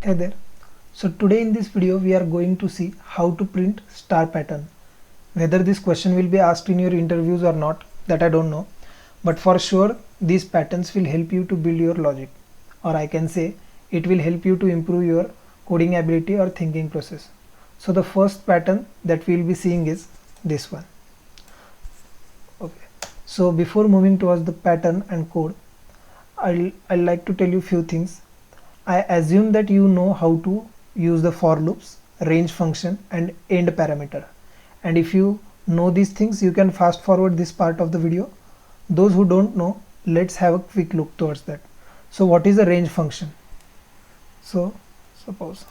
Hey there. So today in this video we are going to see how to print star pattern. Whether this question will be asked in your interviews or not, that I don't know, but for sure these patterns will help you to build your logic, or I can say it will help you to improve your coding ability or thinking process. So the first pattern that we will be seeing is this one. Okay. So before moving towards the pattern and code, I'll like to tell you few things. I assume that you know how to use the for loops, range function and end parameter. And if you know these things, you can fast forward this part of the video. Those who don't know, let's have a quick look towards that. So what is a range function? So suppose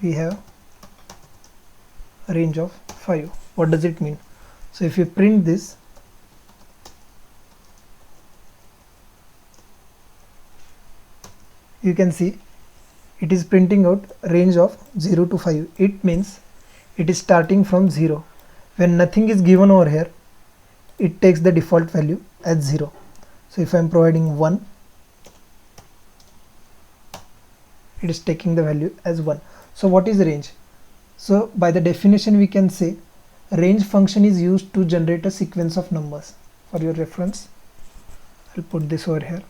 we have a range of 5. What does it mean? So if you print this, you can see it is printing out range of 0 to 5. It means it is starting from 0. When nothing is given over here, it takes the default value as 0. So if I am providing 1, it is taking the value as 1. So what is range? So by the definition we can say range function is used to generate a sequence of numbers. For your reference, I'll put this over here.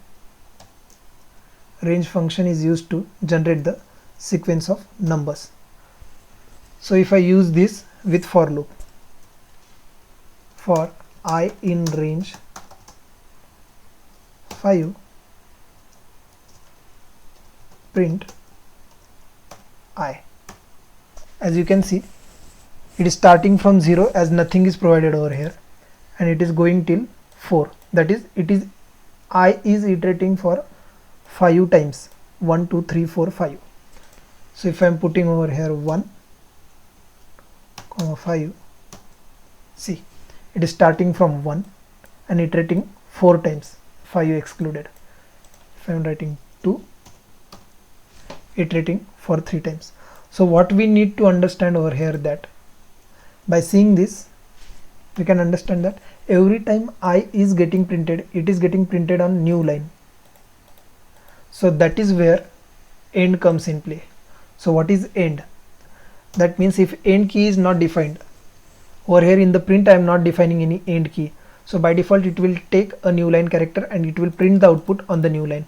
Range function is used to generate the sequence of numbers. So if I use this with for loop, for I in range 5, print I. As you can see, it is starting from 0 as nothing is provided over here, and it is going till 4. That is, I is iterating for 5 times. 1 2 3 4 5. So if I am putting over here 1 5, see, it is starting from 1 and iterating 4 times, 5 excluded. If I am writing 2, iterating for 3 times. So what we need to understand over here, that by seeing this we can understand that every time I is getting printed, it is getting printed on new line. So that is where end comes in play. So what is end? That means if end key is not defined, over here in the print I am not defining any end key, so by default it will take a new line character and it will print the output on the new line.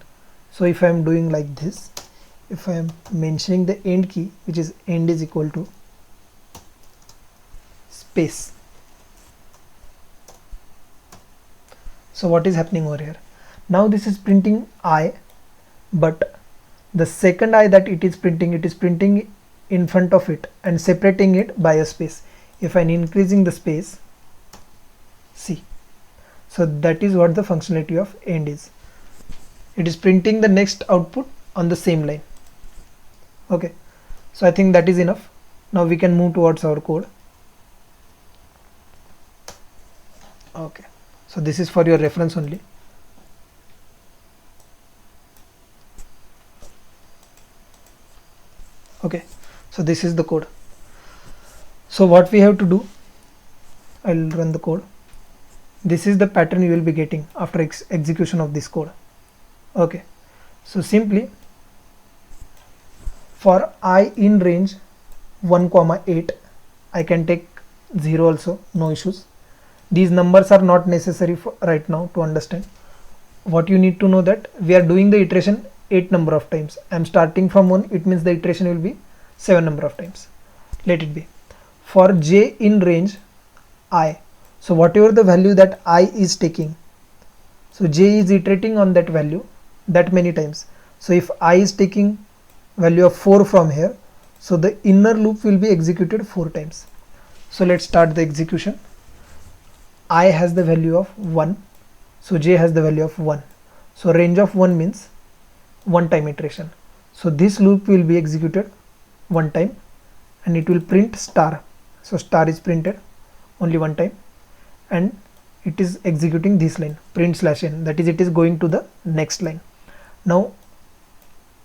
So if I am doing like this, if I am mentioning the end key, which is end is equal to space. So what is happening over here? Now this is printing I, but the second I that it is printing in front of it and separating it by a space. If I'm increasing the space, see, so that is what the functionality of end is. It is printing the next output on the same line. Okay, so I think that is enough. Now we can move towards our code. Okay, so this is for your reference only. Okay, so this is the code. So what we have to do, I'll run the code. This is the pattern you will be getting after execution of this code. Okay, so simply for I in range 1,8, I can take 0 also, no issues. These numbers are not necessary for right now to understand. What you need to know that we are doing the iteration 8 number of times. I am starting from 1, it means the iteration will be 7 number of times. Let it be. For j in range I, so whatever the value that I is taking, so j is iterating on that value that many times. So if I is taking value of 4 from here, so the inner loop will be executed 4 times. So let's start the execution. I has the value of 1, so j has the value of 1. So range of 1 means one time iteration. So this loop will be executed one time and it will print star. So star is printed only one time and it is executing this line, print slash n, that is it is going to the next line. Now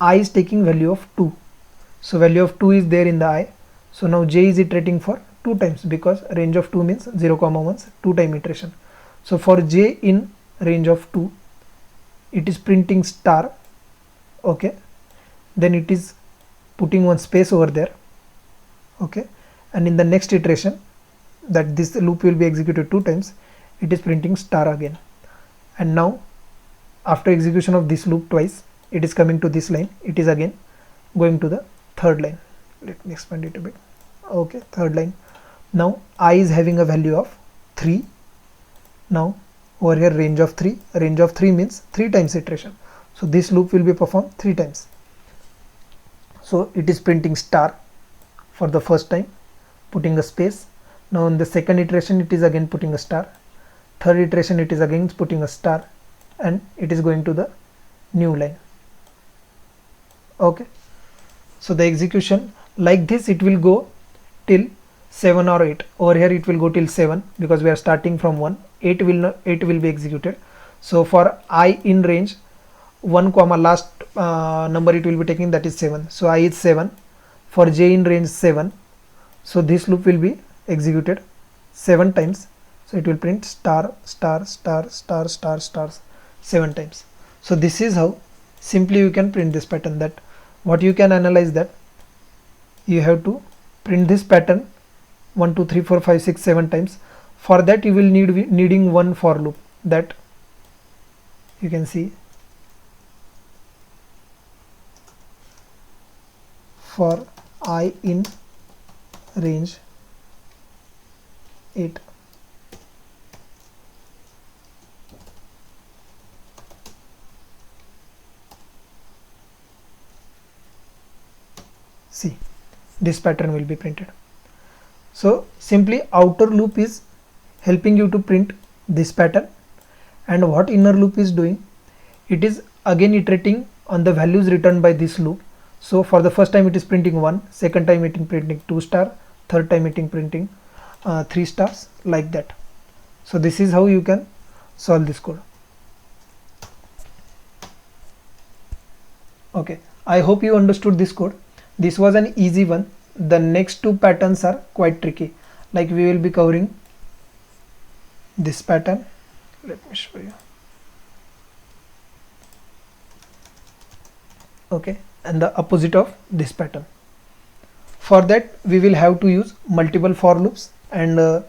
I is taking value of 2, so value of 2 is there in the I. So now j is iterating for 2 times because range of 2 means 0, 1's 2 time iteration. So for j in range of 2, it is printing star. Okay, then it is putting one space over there, okay, and in the next iteration that this loop will be executed 2 times, it is printing star again. And now after execution of this loop twice, it is coming to this line, it is again going to the third line. Let me expand it a bit. Okay, third line. Now I is having a value of 3. Now over here range of 3, range of 3 means 3 times iteration, so this loop will be performed 3 times. So it is printing star for the first time, putting a space. Now in the second iteration it is again putting a star, third iteration it is again putting a star, and it is going to the new line. Okay, so the execution like this, it will go till 7 or 8. Over here it will go till 7 because we are starting from 1. 8 will be executed. So for I in range 1 comma last number it will be taking, that is 7. So I is 7. For j in range 7, so this loop will be executed 7 times. So it will print star star star star star stars 7 times. So this is how simply you can print this pattern. That what you can analyze, that you have to print this pattern 1 2 3 4 5 6 7 times. For that you will needing one for loop, that you can see for I in range 8. See, this pattern will be printed. So simply outer loop is helping you to print this pattern, and what inner loop is doing, it is again iterating on the values returned by this loop. So for the first time it is printing 1, second time it is printing 2 star, third time it is printing 3 stars, like that. So this is how you can solve this code. Okay, I hope you understood this code. This was an easy one. The next 2 patterns are quite tricky. Like we will be covering this pattern. Let me show you. Okay, and the opposite of this pattern. For that we will have to use multiple for loops and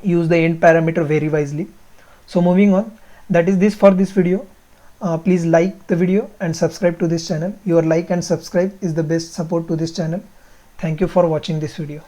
use the end parameter very wisely. So moving on, that is this for this video. Please like the video and subscribe to this channel. Your like and subscribe is the best support to this channel. Thank you for watching this video.